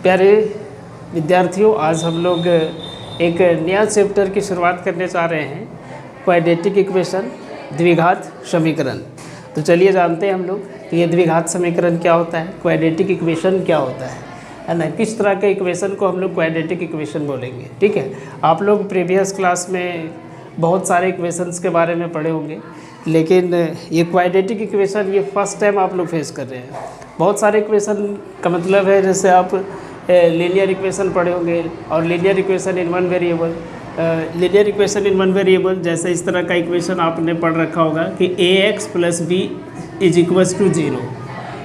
प्यारे विद्यार्थियों, आज हम लोग एक नया चैप्टर की शुरुआत करने जा रहे हैं, क्वाड्रेटिक इक्वेशन, द्विघात समीकरण। तो चलिए जानते हैं हम लोग कि ये द्विघात समीकरण क्या होता है, क्वाड्रेटिक इक्वेशन क्या होता है ना, किस तरह के इक्वेशन को हम लोग क्वाड्रेटिक इक्वेशन बोलेंगे। ठीक है, आप लोग प्रीवियस क्लास में बहुत सारे इक्वेशंस के बारे में पढ़े होंगे, लेकिन ये क्वाड्रेटिक इक्वेशन ये फर्स्ट टाइम आप लोग फेस कर रहे हैं। बहुत सारे इक्वेशन का मतलब है, जैसे आप लीनियर इक्वेशन पढ़े होंगे और linear equation in one variable, linear equation in one variable, जैसे इस तरह का इक्वेशन आपने पढ़ रखा होगा कि ax + b = 0,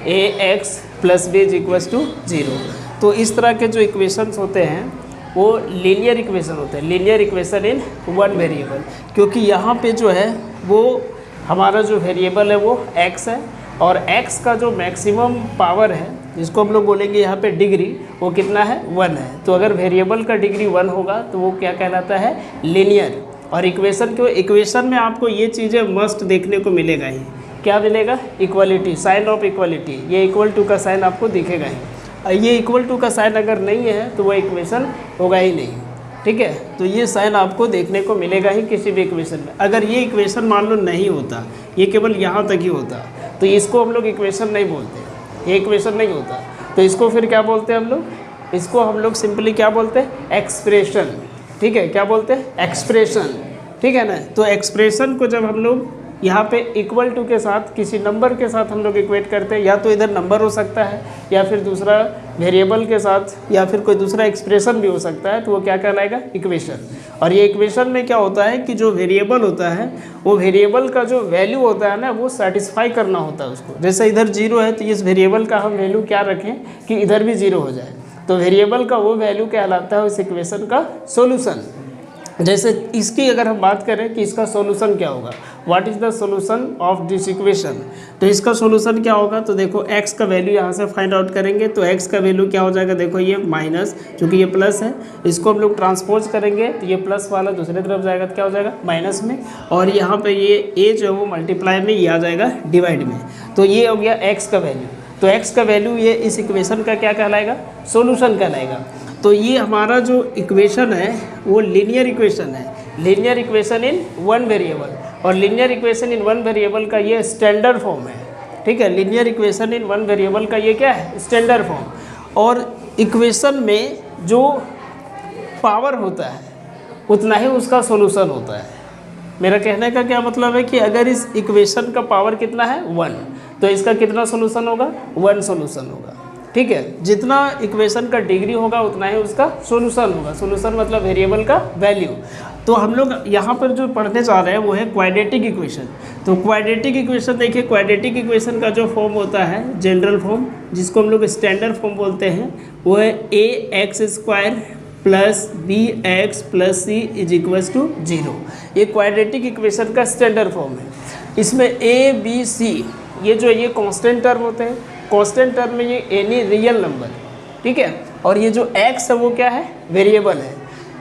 ax + b = 0। तो इस तरह के जो इक्वेशंस होते हैं वो लीनियर इक्वेशन होते हैं, linear equation in one variable, क्योंकि यहाँ पे जो है वो हमारा जो वेरिएबल है वो x है और x का जो मैक्सिमम पावर है, जिसको हम लोग बोलेंगे यहाँ पे डिग्री, वो कितना है, 1 है। तो अगर वेरिएबल का डिग्री 1 होगा तो वो क्या कहलाता है, लीनियर। और इक्वेशन में आपको ये चीज़ें मस्ट देखने को मिलेगा ही। क्या मिलेगा, इक्वलिटी, साइन ऑफ इक्वलिटी, ये इक्वल टू का साइन आपको दिखेगा ही। ये इक्वल टू का साइन अगर नहीं है तो वो इक्वेशन होगा ही नहीं। ठीक है, तो ये साइन आपको देखने को मिलेगा ही किसी भी इक्वेशन में। अगर ये इक्वेशन मान लो नहीं होता, ये केवल यहाँ तक ही होता, तो इसको हम लोग इक्वेशन नहीं बोलते, ये इक्वेशन नहीं होता। तो इसको फिर क्या बोलते हैं हम लोग, इसको हम लोग सिंपली क्या बोलते हैं, एक्सप्रेशन। ठीक है, क्या बोलते हैं, एक्सप्रेशन। ठीक है ना, तो एक्सप्रेशन को जब हम लोग यहाँ पे इक्वल टू के साथ किसी नंबर के साथ हम लोग इक्वेट करते हैं, या तो इधर नंबर हो सकता है या फिर दूसरा वेरिएबल के साथ या फिर कोई दूसरा एक्सप्रेशन भी हो सकता है, तो वो क्या कहलाएगा, इक्वेशन। और ये इक्वेशन में क्या होता है कि जो वेरिएबल होता है वो वेरिएबल का जो वैल्यू होता है ना, वो सेटिस्फाई करना होता है उसको। जैसे इधर 0 है तो इस वेरिएबल का हम वैल्यू क्या रखें कि इधर भी 0 हो जाए, तो वेरिएबल का वो वैल्यू कहलाता है उस इक्वेशन का सोल्यूशन। जैसे इसकी अगर हम बात करें कि इसका सॉल्यूशन क्या होगा, what is the solution of this equation, तो इसका सॉल्यूशन क्या होगा, तो देखो x का वैल्यू यहाँ से फाइंड आउट करेंगे, तो x का वैल्यू क्या हो जाएगा, देखो ये माइनस, चूँकि ये प्लस है, इसको हम लोग ट्रांसपोज करेंगे तो ये प्लस वाला दूसरी तरफ जाएगा तो क्या हो जाएगा, माइनस में, और यहाँ पे ये a जो है वो मल्टीप्लाई में, ये आ जाएगा डिवाइड में। तो ये हो गया x का वैल्यू। तो x का वैल्यू ये इस इक्वेशन का क्या कहलाएगा, सोल्यूशन कहलाएगा। तो ये हमारा जो इक्वेशन है वो लीनियर इक्वेशन है, linear equation in one variable. और linear equation in one variable का ये स्टैंडर्ड फॉर्म है। ठीक है, linear equation in one variable का ये क्या है, स्टैंडर्ड फॉर्म। और इक्वेशन में जो पावर होता है उतना ही उसका सॉल्यूशन होता है। मेरा कहने का क्या मतलब है कि अगर इस इक्वेशन का पावर कितना है, 1, तो इसका कितना सॉल्यूशन होगा, 1 सॉल्यूशन होगा। ठीक है, जितना इक्वेशन का डिग्री होगा उतना ही उसका सॉल्यूशन होगा। सॉल्यूशन मतलब वेरिएबल का वैल्यू। तो हम लोग यहाँ पर जो पढ़ने जा रहे हैं वो है क्वाड्रेटिक इक्वेशन। तो क्वाड्रेटिक इक्वेशन देखिए, क्वाड्रेटिक इक्वेशन का जो फॉर्म होता है, जनरल फॉर्म, जिसको हम लोग स्टैंडर्ड फॉर्म बोलते हैं, वो है ax² + bx + c = 0। ये क्वाड्रेटिक इक्वेशन का स्टैंडर्ड फॉर्म है। इसमें a b c ये जो ये कांस्टेंट टर्म होते हैं, कांस्टेंट टर्म में ये एनी रियल नंबर, ठीक है, और ये जो x है वो क्या है, वेरिएबल है।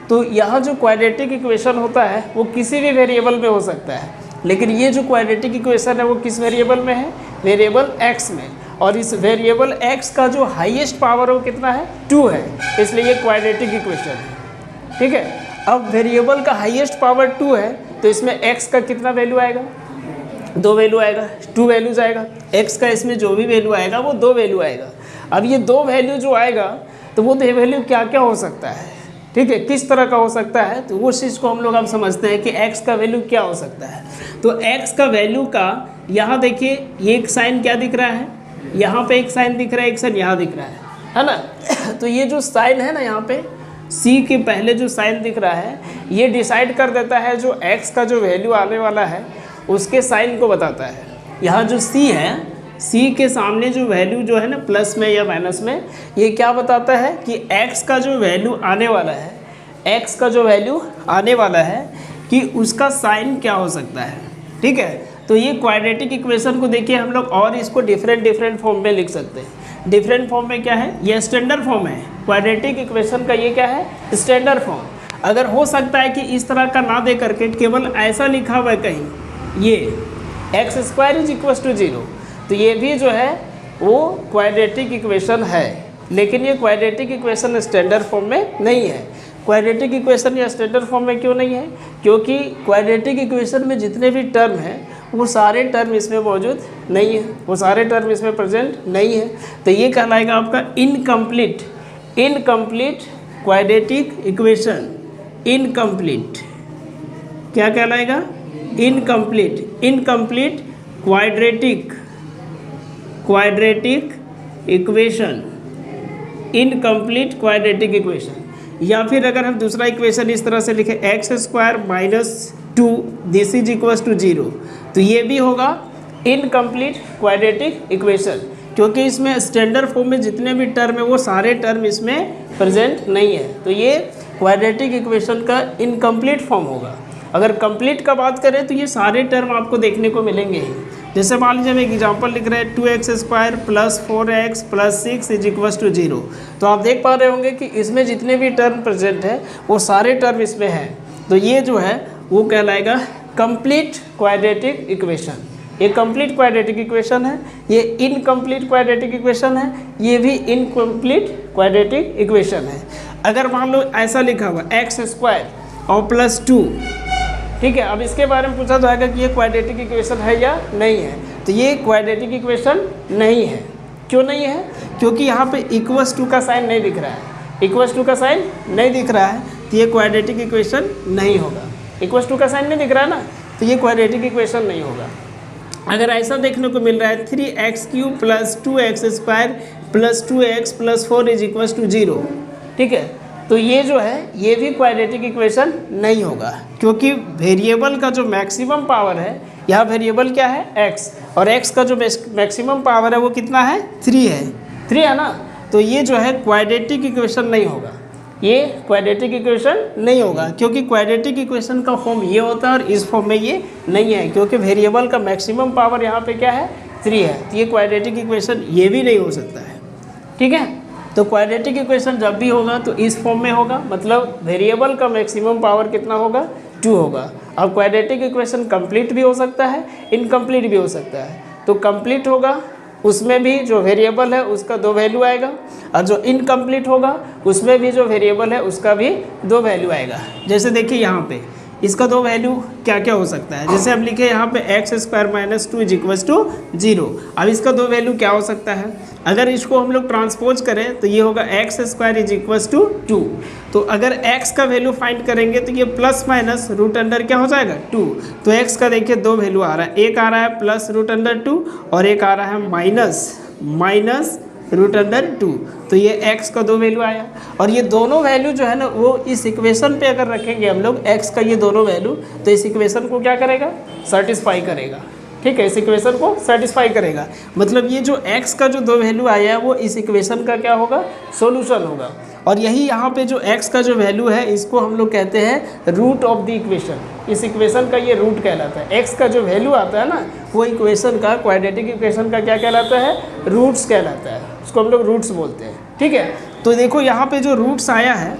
तो यहाँ जो क्वाड्रेटिक इक्वेशन होता है वो किसी भी वेरिएबल में हो सकता है, लेकिन ये जो क्वाड्रेटिक इक्वेशन है वो किस वेरिएबल में है, वेरिएबल x में। और इस वेरिएबल x का जो हाईएस्ट पावर है वो कितना है, 2 है, इसलिए ये क्वाड्रेटिक इक्वेशन है। ठीक है, अब वेरिएबल का हाईएस्ट पावर 2 है तो इसमें x का कितना वैल्यू आएगा, 2 वैल्यू आएगा, 2 वैल्यूज आएगा। x का इसमें जो भी वैल्यू आएगा वो 2 वैल्यू आएगा। अब ये 2 वैल्यू जो आएगा तो वो 2 वैल्यू क्या क्या हो सकता है, ठीक है, किस तरह का हो सकता है, तो वो चीज़ को हम लोग अब समझते हैं कि x का वैल्यू क्या हो सकता है। तो x का वैल्यू का यहाँ देखिए, ये एक साइन क्या दिख रहा है, यहाँ पे एक साइन दिख रहा है, एक साइन यहाँ दिख रहा है ना। तो ये जो साइन है ना, यहाँ पे c के पहले जो साइन दिख रहा है, ये डिसाइड कर देता है जो x का जो वैल्यू आने वाला है उसके साइन को बताता है। यहाँ जो c है, c के सामने जो वैल्यू जो है ना, प्लस में या माइनस में, ये क्या बताता है कि x का जो वैल्यू आने वाला है, x का जो वैल्यू आने वाला है कि उसका साइन क्या हो सकता है। ठीक है, तो ये क्वाड्रेटिक इक्वेशन को देखिए हम लोग और इसको डिफरेंट फॉर्म में लिख सकते हैं। डिफरेंट फॉर्म में क्या है, ये स्टैंडर्ड फॉर्म है क्वाड्रेटिक इक्वेशन का, ये क्या है, स्टैंडर्ड फॉर्म। अगर हो सकता है कि इस तरह का ना दे करके केवल ऐसा लिखा हुआ है कहीं, ये x² = 0, तो ये भी जो है वो क्वाड्रेटिक इक्वेशन है। लेकिन ये क्वाड्रेटिक इक्वेशन स्टैंडर्ड फॉर्म में नहीं है। क्वाड्रेटिक इक्वेशन या स्टैंडर्ड फॉर्म में क्यों नहीं है? क्योंकि क्वाड्रेटिक इक्वेशन में जितने भी टर्म हैं वो सारे टर्म इसमें मौजूद नहीं है, वो सारे टर्म इसमें प्रेजेंट नहीं है। तो ये कहलाएगा आपका इनकम्प्लीट क्वाड्रेटिक इक्वेशन। इनकम्प्लीट क्या कहलाएगा? Incomplete quadratic equation. Incomplete quadratic equation. या फिर अगर हम दूसरा इक्वेशन इस तरह से लिखें x² - 2 this is equals to 0, तो ये भी होगा इनकम्प्लीट क्वाड्रेटिक इक्वेशन, क्योंकि इसमें स्टैंडर्ड फॉर्म में जितने भी टर्म है वो सारे टर्म इसमें प्रेजेंट नहीं है। तो ये क्वाड्रेटिक इक्वेशन का इनकम्प्लीट फॉर्म होगा। अगर कंप्लीट का बात करें तो ये सारे टर्म आपको देखने को मिलेंगे ही। जैसे मान लीजिए हम एक एग्जांपल लिख रहे हैं 2x² + 4x + 6 is equals to 0, तो आप देख पा रहे होंगे कि इसमें जितने भी टर्म प्रेजेंट है वो सारे टर्म इसमें हैं। तो ये जो है वो कहलाएगा कंप्लीट क्वाड्रेटिक इक्वेशन। ये कंप्लीट क्वाड्रेटिक इक्वेशन है, ये इनकम्प्लीट क्वाड्रेटिक इक्वेशन है, ये भी इनकम्प्लीट क्वाड्रेटिक इक्वेशन है। अगर मान लो ऐसा लिखा हुआ x² और +2, ठीक है, अब इसके बारे में पूछा जाएगा कि ये क्वाड्रेटिक इक्वेशन है या नहीं है, तो ये क्वाड्रेटिक इक्वेशन नहीं है। क्यों नहीं है? क्योंकि यहाँ पे =2 का साइन नहीं दिख रहा है। =2 का साइन नहीं दिख रहा है तो ये क्वाड्रेटिक इक्वेशन नहीं होगा। =2 का साइन नहीं दिख रहा है ना, तो ये क्वाड्रेटिक इक्वेशन नहीं होगा। अगर ऐसा देखने को मिल रहा है 3x³ + 2x² + 2x + 4 is equals to 0, ठीक है, तो ये जो है ये भी क्वाड्रेटिक इक्वेशन नहीं होगा, क्योंकि वेरिएबल का जो मैक्सिमम पावर है, यहाँ वेरिएबल क्या है? x, और x का जो मैक्सिमम पावर है वो कितना है? 3 है ना। तो ये जो है क्वाड्रेटिक इक्वेशन नहीं होगा, ये क्वाड्रेटिक इक्वेशन नहीं होगा, क्योंकि क्वाड्रेटिक इक्वेशन का फॉर्म ये होता है और इस फॉर्म में ये नहीं है, क्योंकि वेरिएबल का मैक्सिमम पावर यहाँ पे क्या है? 3 है। तो ये क्वाड्रेटिक इक्वेशन ये भी नहीं हो सकता है, ठीक है। तो क्वाड्रेटिक इक्वेशन जब भी होगा तो इस फॉर्म में होगा, मतलब वेरिएबल का मैक्सिमम पावर कितना होगा? 2 होगा। अब क्वाड्रेटिक इक्वेशन कंप्लीट भी हो सकता है, इनकम्प्लीट भी हो सकता है। तो कंप्लीट होगा उसमें भी जो वेरिएबल है उसका 2 वैल्यू आएगा, और जो इनकम्प्लीट होगा उसमें भी जो वेरिएबल है उसका भी 2 वैल्यू आएगा। जैसे देखिए यहाँ पे इसका 2 वैल्यू क्या क्या हो सकता है। जैसे हम लिखे यहाँ पे x² - 2 इज इक्वल्स टू 0। अब इसका 2 वैल्यू क्या हो सकता है? अगर इसको हम लोग ट्रांसपोज करें तो ये होगा x² इज इक्वल्स टू 2। तो अगर x का वैल्यू फाइंड करेंगे तो ये +- क्या हो जाएगा? 2। तो x का देखिए 2 वैल्यू आ रहा है, एक आ रहा है +√2 और एक आ रहा है -√2। तो ये x का 2 वैल्यू आया, और ये दोनों वैल्यू जो है ना वो इस इक्वेशन पे अगर रखेंगे हम लोग x का ये दोनों वैल्यू, तो इस इक्वेशन को क्या करेगा? सेटिस्फाई करेगा, ठीक है, इस इक्वेशन को सेटिस्फाई करेगा। मतलब ये जो x का जो 2 वैल्यू आया है वो इस इक्वेशन का क्या होगा? सॉल्यूशन होगा। और यही यहाँ पे जो x का जो वैल्यू है इसको हम लोग कहते हैं रूट ऑफ द इक्वेशन। इस इक्वेशन का ये रूट कहलाता है। x का जो वैल्यू आता है ना वो इक्वेशन का, क्वाड्रेटिक इक्वेशन का क्या कहलाता है? रूट्स कहलाता है, उसको हम लोग रूट्स बोलते हैं, ठीक है। तो देखो यहाँ पे जो रूट्स आया है,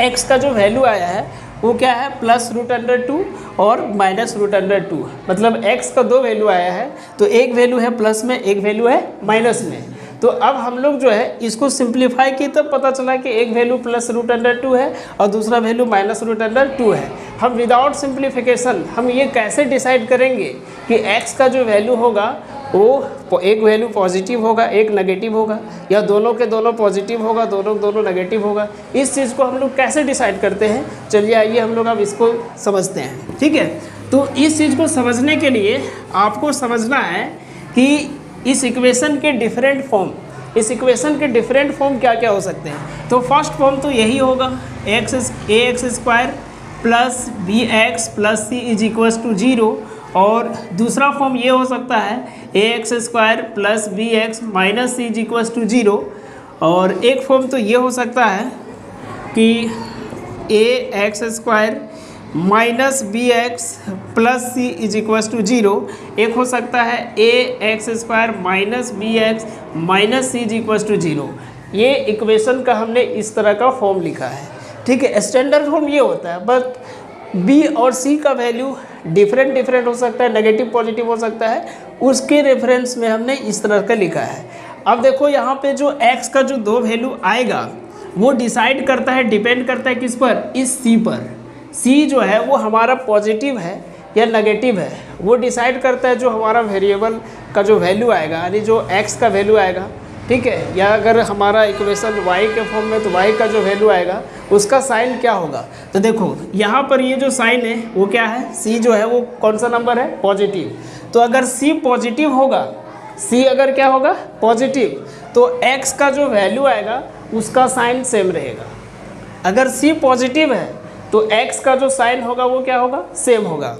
x का जो वैल्यू आया है वो क्या है? +√2 और -√2। मतलब x का 2 वैल्यू आया है, तो एक वैल्यू है प्लस में, एक वैल्यू है माइनस में। तो अब हम लोग जो है इसको सिंप्लीफाई किए तब पता चला कि एक वैल्यू +√2 है और दूसरा वैल्यू -√2 है। हम विदाउट सिंप्लीफिकेशन हम ये कैसे डिसाइड करेंगे कि x का जो वैल्यू होगा वो एक वैल्यू पॉजिटिव होगा, एक नेगेटिव होगा, या दोनों के दोनों पॉजिटिव होगा, दोनों नेगेटिव होगा? इस चीज़ को हम लोग कैसे डिसाइड करते हैं? चलिए आइए हम लोग अब इसको समझते हैं, ठीक है। तो इस चीज़ को समझने के लिए आपको समझना है कि इस इक्वेशन के डिफरेंट फॉर्म, इस इक्वेशन के डिफरेंट फॉर्म क्या क्या हो सकते हैं। तो फर्स्ट फॉर्म तो यही होगा ax² + bx + c is equals to 0, और दूसरा फॉर्म ये हो सकता है ax² + bx - c is equals to 0, और एक फॉर्म तो ये हो सकता है कि ax² - bx + c is equals to 0। एक हो सकता है ax² - bx - c is equals to 0। ये इक्वेशन का हमने इस तरह का फॉर्म लिखा है, ठीक है। स्टैंडर्ड फॉर्म ये होता है, बट b और c का वैल्यू डिफरेंट हो सकता है, नेगेटिव पॉजिटिव हो सकता है, उसके रेफरेंस में हमने इस तरह का लिखा है। अब देखो यहाँ पे जो x का जो दो वैल्यू आएगा वो डिसाइड करता है, डिपेंड करता है किस पर, इस c पर। c जो है वो हमारा पॉजिटिव है या नेगेटिव है, वो डिसाइड करता है जो हमारा वेरिएबल का जो वैल्यू आएगा, यानी जो x का वैल्यू आएगा, ठीक है। या अगर हमारा इक्वेशन y के फॉर्म में तो y का जो वैल्यू आएगा उसका साइन क्या होगा। तो देखो यहाँ पर ये जो साइन है वो क्या है, c जो है वो कौन सा नंबर है, पॉजिटिव। तो अगर c पॉजिटिव होगा, c अगर क्या होगा, पॉजिटिव, तो x का जो वैल्यू आएगा उसका साइन सेम रहेगा। अगर c पॉजिटिव है तो x का जो साइन होगा वो क्या होगा, सेम होगा।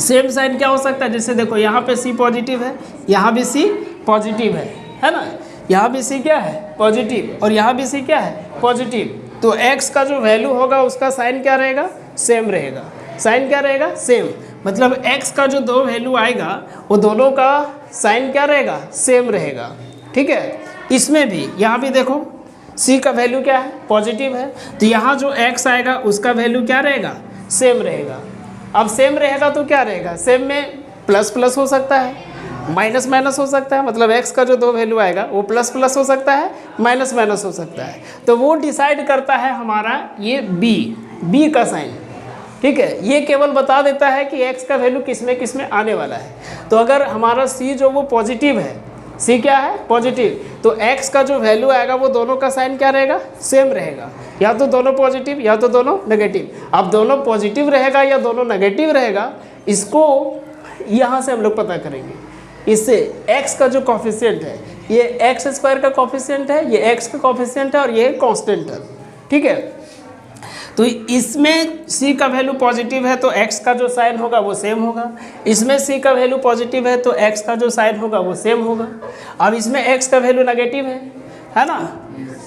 सेम साइन क्या हो सकता है, जैसे देखो यहाँ पे c पॉजिटिव है, यहाँ भी c पॉजिटिव है ना, यहाँ भी c क्या है, पॉजिटिव, और यहाँ भी c क्या है, पॉजिटिव। तो x का जो वैल्यू होगा उसका साइन क्या रहेगा, सेम रहेगा। साइन क्या रहेगा, सेम। मतलब x का जो दो वैल्यू आएगा वो दोनों का साइन क्या रहेगा, सेम रहेगा, ठीक है। इसमें भी यहाँ भी देखो c का वैल्यू क्या है, पॉजिटिव है, तो यहाँ जो x आएगा उसका वैल्यू क्या रहेगा, सेम रहेगा। अब सेम रहेगा तो क्या रहेगा, सेम में प्लस प्लस हो सकता है, माइनस माइनस हो सकता है। मतलब x का जो दो वैल्यू आएगा वो प्लस प्लस हो सकता है, माइनस माइनस हो सकता है। तो वो डिसाइड करता है हमारा ये b का साइन, ठीक है। ये केवल बता देता है कि x का वैल्यू किस में आने वाला है। तो अगर हमारा c जो वो पॉजिटिव है, c क्या है, पॉजिटिव, तो x का जो वैल्यू आएगा वो दोनों का साइन क्या रहेगा, सेम रहेगा। या तो दोनों पॉजिटिव या तो दोनों नेगेटिव। अब दोनों पॉजिटिव रहेगा या दोनों नेगेटिव रहेगा, इसको यहाँ से हम लोग पता करेंगे। इससे x का जो कॉफिशिएंट है, ये x स्क्वायर का कॉफिशिएंट है, ये x का कॉफिशिएंट है और ये कांस्टेंट है, ठीक है। तो इसमें c का वैल्यू पॉजिटिव है तो x का जो साइन होगा वो सेम होगा। इसमें c का वैल्यू पॉजिटिव है तो x का जो साइन होगा वो सेम होगा। अब इसमें x का वैल्यू नेगेटिव है ना,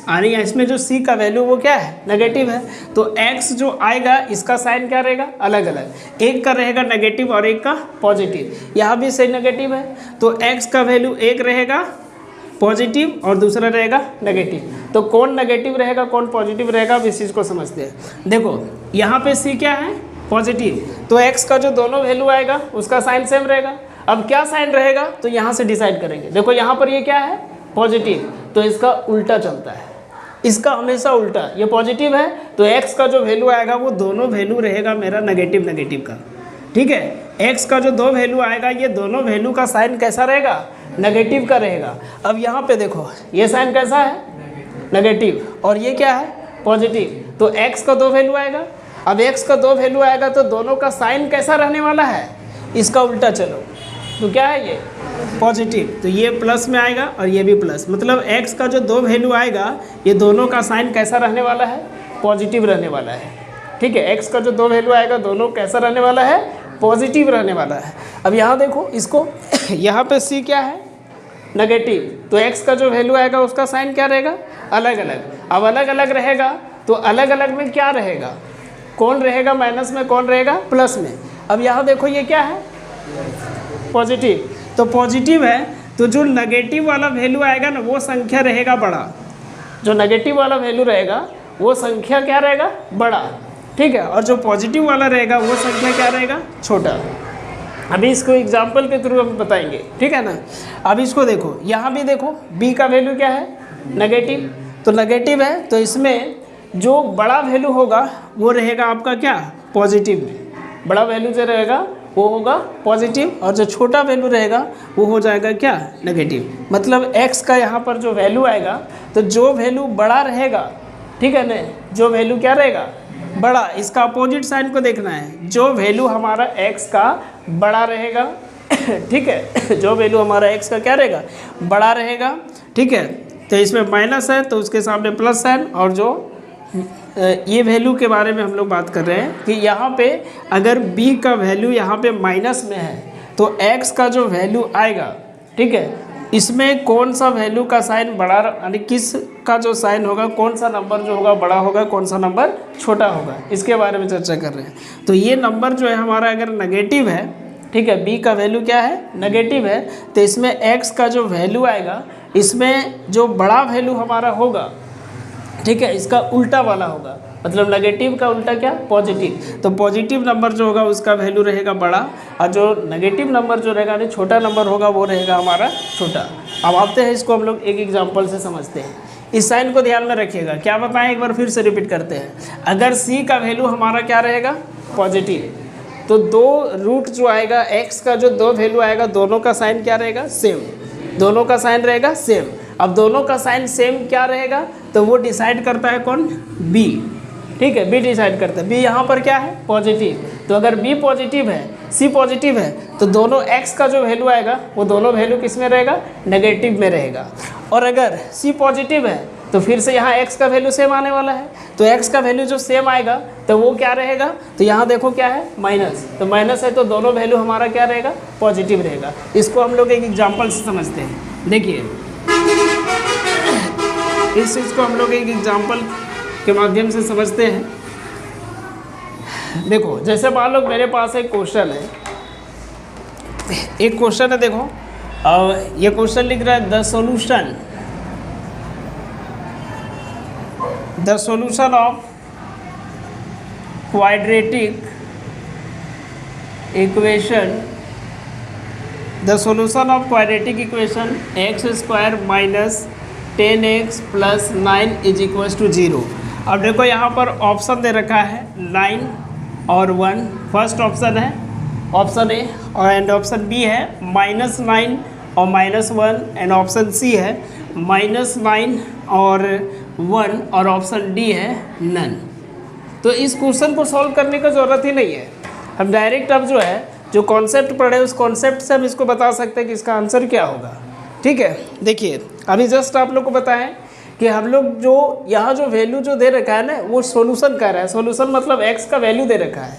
यानी इसमें जो c का वैल्यू वो क्या है, नेगेटिव है, तो x जो आएगा इसका साइन क्या रहेगा, अलग अलग। एक का रहेगा नेगेटिव और एक का पॉजिटिव। यहाँ भी सही नेगेटिव है तो x का वैल्यू एक रहेगा पॉजिटिव और दूसरा रहेगा नेगेटिव। तो कौन नेगेटिव रहेगा कौन पॉजिटिव रहेगा, अब इस चीज़ को समझते हैं। देखो यहाँ पे c क्या है, पॉजिटिव, तो x का जो दोनों वैल्यू आएगा उसका साइन सेम रहेगा। अब क्या साइन रहेगा तो यहाँ से डिसाइड करेंगे। देखो यहाँ पर ये क्या है, पॉजिटिव, तो इसका उल्टा चलता है, इसका हमेशा उल्टा। ये पॉजिटिव है तो x का जो वैल्यू आएगा वो दोनों वैल्यू रहेगा मेरा नेगेटिव का, ठीक है। x का जो दो वैल्यू आएगा ये दोनों वैल्यू का साइन कैसा रहेगा, नेगेटिव का रहेगा। अब यहाँ पे देखो ये साइन कैसा है, नेगेटिव, और ये क्या है, पॉजिटिव, तो x का दो वैल्यू आएगा। अब x का दो वैल्यू आएगा तो दोनों का साइन कैसा रहने वाला है, इसका उल्टा चलो, तो क्या है ये, पॉजिटिव, तो ये प्लस में आएगा और ये भी प्लस। मतलब x का जो दो वैल्यू आएगा ये दोनों का साइन कैसा रहने वाला है, पॉजिटिव रहने वाला है, ठीक है। x का जो दो वैल्यू आएगा दोनों कैसा रहने वाला है, पॉजिटिव रहने वाला है। अब यहाँ देखो इसको यहाँ पे c क्या है, नेगेटिव, तो x का जो वैल्यू आएगा उसका साइन क्या रहेगा, अलग अलग। अब अलग अलग रहेगा तो अलग अलग में क्या रहेगा, कौन रहेगा माइनस में, कौन रहेगा प्लस में। अब यहाँ देखो ये क्या है, पॉजिटिव, तो पॉजिटिव है तो जो नेगेटिव वाला वैल्यू आएगा ना वो संख्या रहेगा बड़ा, जो नेगेटिव वाला वैल्यू रहेगा वो संख्या क्या रहेगा, बड़ा, ठीक है। और जो पॉजिटिव वाला रहेगा वो संख्या क्या रहेगा, छोटा। अभी इसको एग्जाम्पल के थ्रू हम बताएंगे, ठीक है ना। अब इसको देखो, यहाँ भी देखो b का वैल्यू क्या है, नेगेटिव, तो नेगेटिव है तो इसमें जो बड़ा वैल्यू होगा वो रहेगा आपका क्या, पॉजिटिव में। बड़ा वैल्यू जो रहेगा वो होगा पॉजिटिव और जो छोटा वैल्यू रहेगा वो हो जाएगा क्या, नेगेटिव। मतलब x का यहाँ पर जो वैल्यू आएगा तो जो वैल्यू बड़ा रहेगा, ठीक है ना, जो वैल्यू क्या रहेगा, बड़ा, इसका अपोजिट साइन को देखना है। जो वैल्यू हमारा x का बड़ा रहेगा, ठीक है, जो वैल्यू हमारा x का क्या रहेगा, बड़ा रहेगा, ठीक है, तो इसमें माइनस है तो उसके सामने प्लस साइन। और जो ये वैल्यू के बारे में हम लोग बात कर रहे हैं कि यहाँ पे अगर b का वैल्यू यहाँ पे माइनस में है तो x का जो वैल्यू आएगा, ठीक है, इसमें कौन सा वैल्यू का साइन बड़ा, यानी किस का जो साइन होगा, कौन सा नंबर जो होगा बड़ा होगा, कौन सा नंबर छोटा होगा, इसके बारे में चर्चा कर रहे हैं। तो ये नंबर जो है हमारा अगर नेगेटिव है, ठीक है, b का वैल्यू क्या है, नेगेटिव है, तो इसमें x का जो वैल्यू आएगा इसमें जो बड़ा वैल्यू हमारा होगा, ठीक है, इसका उल्टा वाला होगा। मतलब नेगेटिव का उल्टा क्या, पॉजिटिव। तो पॉजिटिव नंबर जो होगा उसका वैल्यू रहेगा बड़ा और जो नेगेटिव नंबर जो रहेगा यानी छोटा नंबर होगा वो रहेगा हमारा छोटा। अब आते हैं इसको हम लोग एक एग्जांपल से समझते हैं। इस साइन को ध्यान में रखिएगा। क्या बताएं, एक बार फिर से रिपीट करते हैं। अगर c का वैल्यू हमारा क्या रहेगा, पॉजिटिव, तो दो रूट जो आएगा x का जो दो वैल्यू आएगा दोनों का साइन क्या रहेगा, सेम। दोनों का साइन रहेगा सेम। अब दोनों का साइन सेम क्या रहेगा, तो वो डिसाइड करता है कौन, b। ठीक है, b डिसाइड करता है। b यहाँ पर क्या है, पॉजिटिव। तो अगर b पॉजिटिव है, c पॉजिटिव है, तो दोनों x का जो वैल्यू आएगा वो दोनों वैल्यू किस में रहेगा, नेगेटिव में रहेगा। और अगर c पॉजिटिव है तो फिर से यहाँ x का वैल्यू सेम आने वाला है। तो x का वैल्यू जो सेम आएगा तो वो क्या रहेगा, तो यहाँ देखो क्या है, माइनस। तो माइनस है तो दोनों वैल्यू हमारा क्या रहेगा, पॉजिटिव रहेगा। इसको हम लोग एक एग्जाम्पल से समझते हैं। देखिए इस चीज़ को हम लोग एक एग्जाम्पल के माध्यम से समझते हैं। देखो जैसे मान लो मेरे पास एक क्वेश्चन है, एक क्वेश्चन है, देखो ये क्वेश्चन लिख रहा है the solution of quadratic equation, the solution of quadratic equation x² minus 10x plus 9 is equals to 0। अब देखो यहाँ पर ऑप्शन दे रखा है 9 और 1। फर्स्ट ऑप्शन है ऑप्शन ए और एंड ऑप्शन बी है -9 और -1 एंड ऑप्शन सी है -9 और 1 और ऑप्शन डी है नन। तो इस क्वेश्चन को सॉल्व करने का ज़रूरत ही नहीं है। हम डायरेक्ट अब जो है जो कॉन्सेप्ट पढ़े उस कॉन्सेप्ट से हम इसको बता सकते हैं कि इसका आंसर क्या होगा। ठीक है, देखिए अभी जस्ट आप लोग को बताएं कि हम लोग जो यहाँ जो वैल्यू जो दे रखा है ना वो सॉल्यूशन कर रहा है। सॉल्यूशन मतलब x का वैल्यू दे रखा है।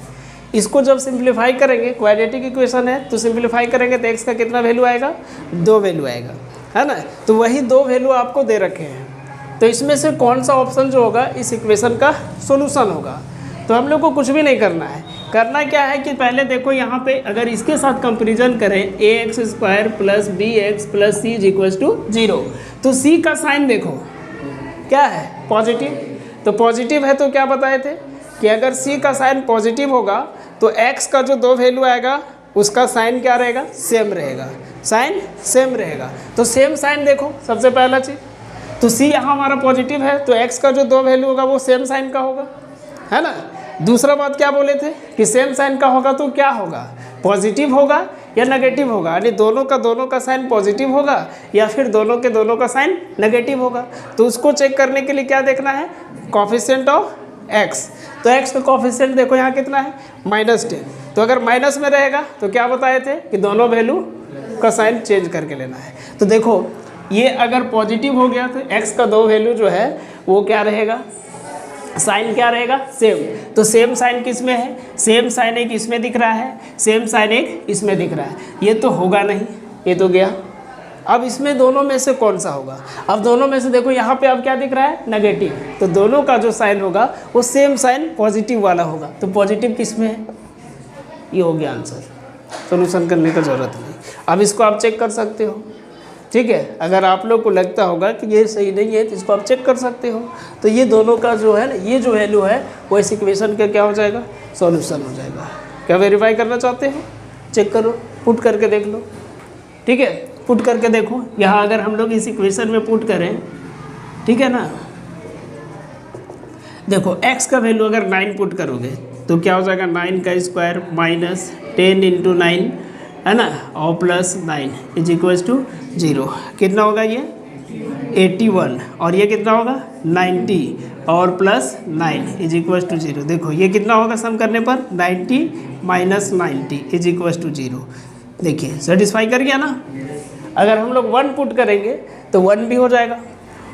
इसको जब सिंप्लीफाई करेंगे, क्वाड्रेटिक इक्वेशन है तो सिंप्लीफाई करेंगे तो x का कितना वैल्यू आएगा, 2 वैल्यू आएगा, है ना। तो वही 2 वैल्यू आपको दे रखे हैं। तो इसमें से कौन सा ऑप्शन जो होगा इस इक्वेशन का सॉल्यूशन होगा। तो हम लोग को कुछ भी नहीं करना है। करना क्या है कि पहले देखो यहाँ पे अगर इसके साथ कंपेरिजन करें ax² plus bx plus c is equals to 0, तो c का साइन देखो क्या है, पॉजिटिव। तो पॉजिटिव है तो क्या बताए थे कि अगर c का साइन पॉजिटिव होगा तो x का जो 2 वैल्यू आएगा उसका साइन क्या रहेगा, सेम रहेगा। साइन सेम रहेगा तो सेम साइन देखो सबसे पहला चीज़। तो c यहाँ हमारा पॉजिटिव है तो x का जो 2 वैल्यू होगा वो सेम साइन का होगा, है ना। दूसरा बात क्या बोले थे कि सेम साइन का होगा तो क्या होगा, पॉजिटिव होगा या नेगेटिव होगा, यानी दोनों का साइन पॉजिटिव होगा या फिर दोनों का साइन नेगेटिव होगा। तो उसको चेक करने के लिए क्या देखना है, कोफिशिएंट ऑफ x। तो x का कोफिशिएंट देखो यहाँ कितना है, -10। तो अगर माइनस में रहेगा तो क्या बताए थे कि दोनों वैल्यू का साइन चेंज करके लेना है। तो देखो ये अगर पॉजिटिव हो गया तो x का 2 वैल्यू जो है वो क्या रहेगा, साइन क्या रहेगा, सेम। तो सेम साइन किस में है, सेम साइन एक इसमें दिख रहा है, सेम साइन एक इसमें दिख रहा है। ये तो होगा नहीं, ये तो गया। अब इसमें दोनों में से कौन सा होगा, अब दोनों में से देखो यहाँ पे अब क्या दिख रहा है, नेगेटिव। तो दोनों का जो साइन होगा वो सेम साइन पॉजिटिव वाला होगा। तो पॉजिटिव किस में है, ये हो गया आंसर। सोल्यूशन करने का ज़रूरत नहीं। अब इसको आप चेक कर सकते हो। ठीक है, अगर आप लोग को लगता होगा कि ये सही नहीं है तो इसको आप चेक कर सकते हो। तो ये दोनों का जो है ना, ये जो वैल्यू है वो इस इक्वेशन का क्या हो जाएगा, सॉल्यूशन हो जाएगा। क्या वेरीफाई करना चाहते हो, चेक करो, पुट करके देख लो। ठीक है, पुट करके देखो। यहाँ अगर हम लोग इस इक्वेशन में पुट करें, ठीक है ना, देखो x का वैल्यू अगर 9 पुट करोगे तो क्या हो जाएगा, 9 का स्क्वायर माइनस 10 × 9, है ना, और प्लस 9 इज इक्वल्स टू 0। कितना होगा ये 81 और ये कितना होगा 90 और प्लस 9 इज इक्वल्स टू 0। देखो ये कितना होगा सम करने पर 90 माइनस 90 इज इक्वल्स टू 0। देखिए सेटिस्फाई कर गया ना। अगर हम लोग 1 पुट करेंगे तो 1 भी हो जाएगा,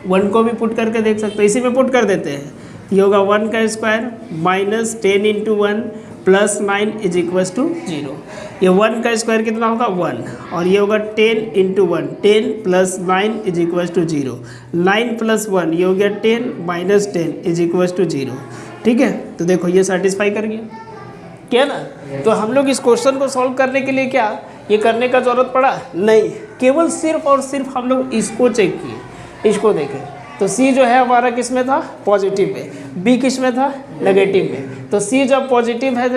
1 को भी पुट करके देख सकते हो। इसी में पुट कर देते हैं, ये होगा 1 का square minus 10 × 1 plus 9 is equals to 0। ये 1 का स्क्वायर कितना होगा 1 और ये होगा 10 × 1, 10 plus 9 is equals to 0। 9 plus 1 ये हो गया 10 माइनस 10 इज इक्वल्स टू 0। ठीक है, तो देखो ये सेटिस्फाई कर गया क्या ना। तो हम लोग इस क्वेश्चन को सॉल्व करने के लिए क्या ये करने का ज़रूरत पड़ा नहीं, केवल सिर्फ और सिर्फ हम लोग इसको चेक किए, इसको देखें। तो C जो है हमारा किस में था, पॉजिटिव में, B किस में था, नेगेटिव में। तो C जब पॉजिटिव है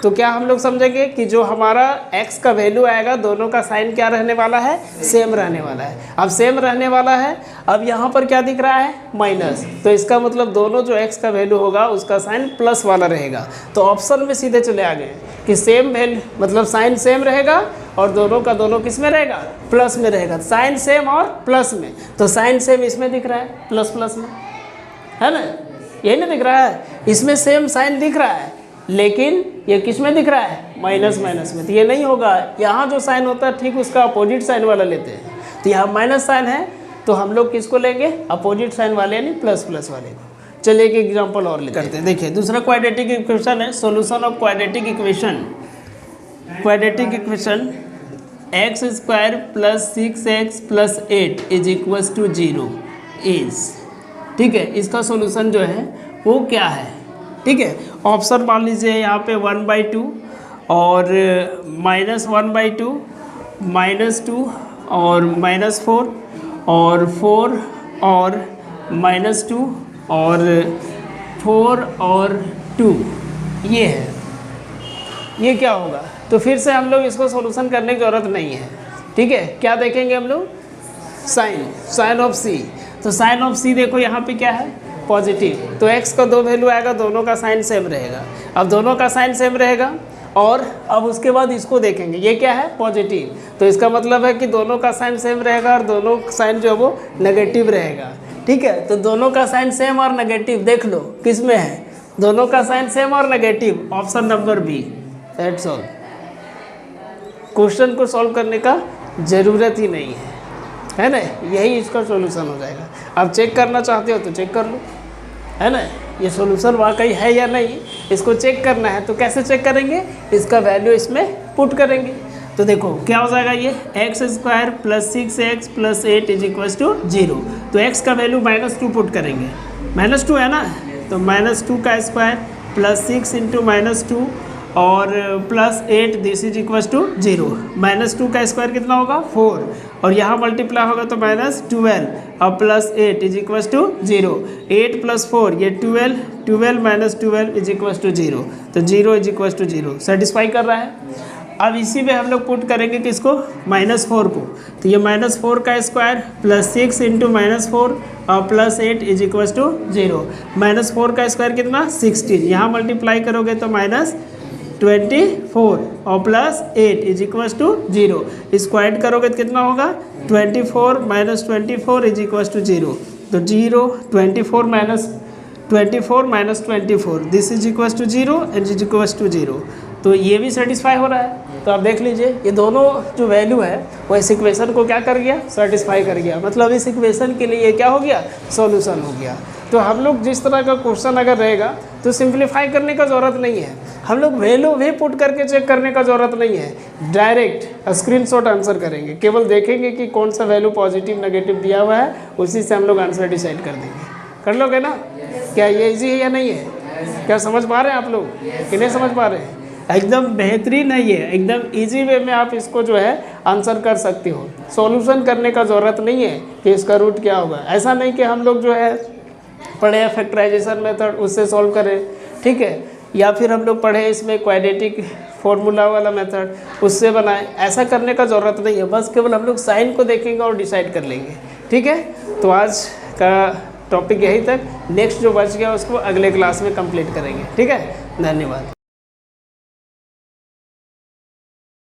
तो क्या हम लोग समझेंगे कि जो हमारा x का वैल्यू आएगा दोनों का साइन क्या रहने वाला है, सेम रहने वाला है। अब सेम रहने वाला है, अब यहाँ पर क्या दिख रहा है, माइनस, तो इसका मतलब दोनों जो x का वैल्यू होगा उसका साइन प्लस वाला रहेगा। तो ऑप्शन में सीधे चले आ गए कि सेम वैल्यू मतलब साइन सेम रहेगा और दोनों का दोनों किस में रहेगा, प्लस में रहेगा। साइन सेम और प्लस में, तो साइन सेम इसमें दिख रहा है प्लस प्लस में, है ना, यही ना दिख रहा है। इसमें सेम साइन दिख रहा है लेकिन ये किस में दिख रहा है, माइनस माइनस में, तो ये नहीं होगा। यहाँ जो साइन होता है ठीक उसका अपोजिट साइन वाला लेते हैं। तो यहाँ माइनस साइन है तो हम लोग किसको लेंगे, अपोजिट साइन वाले यानी प्लस प्लस वाले को। चलिए एक एग्जांपल और लेते हैं। देखिए दूसरा क्वाड्रेटिक इक्वेशन है, solution of quadratic equation. Quadratic equation x square plus 6x plus 8 is equals to 0 is, ठीक है, इसका सॉल्यूशन जो है वो क्या है, ठीक है। ऑप्शन मान लीजिए यहाँ पे 1/2 और -1/2, -2 और -4 और 4 और -2 और 4 और 2, ये है। ये क्या होगा, तो फिर से हम लोग इसको सॉल्यूशन करने की ज़रूरत नहीं है, ठीक है। क्या देखेंगे हम लोग, साइन ऑफ सी। तो साइन ऑफ सी देखो यहाँ पे क्या है, पॉजिटिव, तो x का दो वैल्यू आएगा, दोनों का साइन सेम रहेगा। अब दोनों का साइन सेम रहेगा और अब उसके बाद इसको देखेंगे, ये क्या है, पॉजिटिव, तो इसका मतलब है कि दोनों का साइन सेम रहेगा और दोनों साइन जो है वो नेगेटिव रहेगा, ठीक है। तो दोनों का साइन सेम और नेगेटिव देख लो किस में है, दोनों का साइन सेम और negative, option number B, that's all. Question को सॉल्व करने का ज़रूरत ही नहीं है ना, यही इसका सॉल्यूशन हो जाएगा। आप चेक करना चाहते हो तो चेक कर लो, है ना, ये सॉल्यूशन वाकई है या नहीं, इसको चेक करना है। तो कैसे चेक करेंगे, इसका वैल्यू इसमें पुट करेंगे। तो देखो क्या हो जाएगा, ये x square plus 6x plus 8 is equal to 0। तो x का वैल्यू -2 पुट करेंगे, -2 है ना, तो -2 का स्क्वायर प्लस 6 इंटू -2 और plus 8, this is equal to 0। -2 का स्क्वायर कितना होगा, 4, और यहाँ मल्टीप्लाई होगा तो -12 और plus 8 is equal to 0। 8 plus 4 ये 12, 12 माइनस 12 इज इक्वल टू 0, तो 0 इज इक्वल टू 0 सेटिस्फाई कर रहा है। अब इसी में हम लोग पुट करेंगे किसको, -4 को, तो ये -4 का स्क्वायर प्लस 6 इंटू -4 और प्लस 8 इज इक्वल टू 0। -4 का स्क्वायर कितना, 16, यहाँ मल्टीप्लाई करोगे तो -24 और प्लस 8 इज इक्वल टू 0। इसको ऐड करोगे तो कितना होगा, 24 माइनस 24 इज इक्वल टू 0, तो 0, 24 minus 24 this is equal to 0 and is equal to 0। तो ये भी सेटिस्फाई हो रहा है। तो आप देख लीजिए ये दोनों जो वैल्यू है वो इस इक्वेशन को क्या कर गया, सेटिस्फाई कर गया, मतलब इस इक्वेशन के लिए ये क्या हो गया, सॉल्यूशन हो गया। तो हम लोग जिस तरह का क्वेश्चन अगर रहेगा तो सिंप्लीफाई करने का ज़रूरत नहीं है, हम लोग वैल्यू भी पुट करके चेक करने का ज़रूरत नहीं है, डायरेक्ट स्क्रीनशॉट आंसर करेंगे, केवल देखेंगे कि कौन सा वैल्यू पॉजिटिव नेगेटिव दिया हुआ है, उसी से हम लोग आंसर डिसाइड कर देंगे। कर लोगे ना, क्या ये इजी है या नहीं है, क्या समझ पा रहे हैं आप लोग कि नहीं समझ पा रहे हैं, एकदम बेहतरीन है ये, एकदम इजी वे में आप इसको जो है आंसर कर सकते हो। सॉल्यूशन करने का ज़रूरत नहीं है कि इसका रूट क्या होगा, ऐसा नहीं कि हम लोग जो है पढ़े फैक्टराइजेशन मेथड उससे सॉल्व करें, ठीक है, या फिर हम लोग पढ़े इसमें क्वाड्रेटिक फॉर्मूला वाला मेथड उससे बनाएं, ऐसा करने का ज़रूरत नहीं है। बस केवल हम लोग साइन को देखेंगे और डिसाइड कर लेंगे, ठीक है। तो आज का टॉपिक यहीं तक, नेक्स्ट जो बच गया उसको अगले क्लास में कंप्लीट करेंगे, ठीक है। धन्यवाद।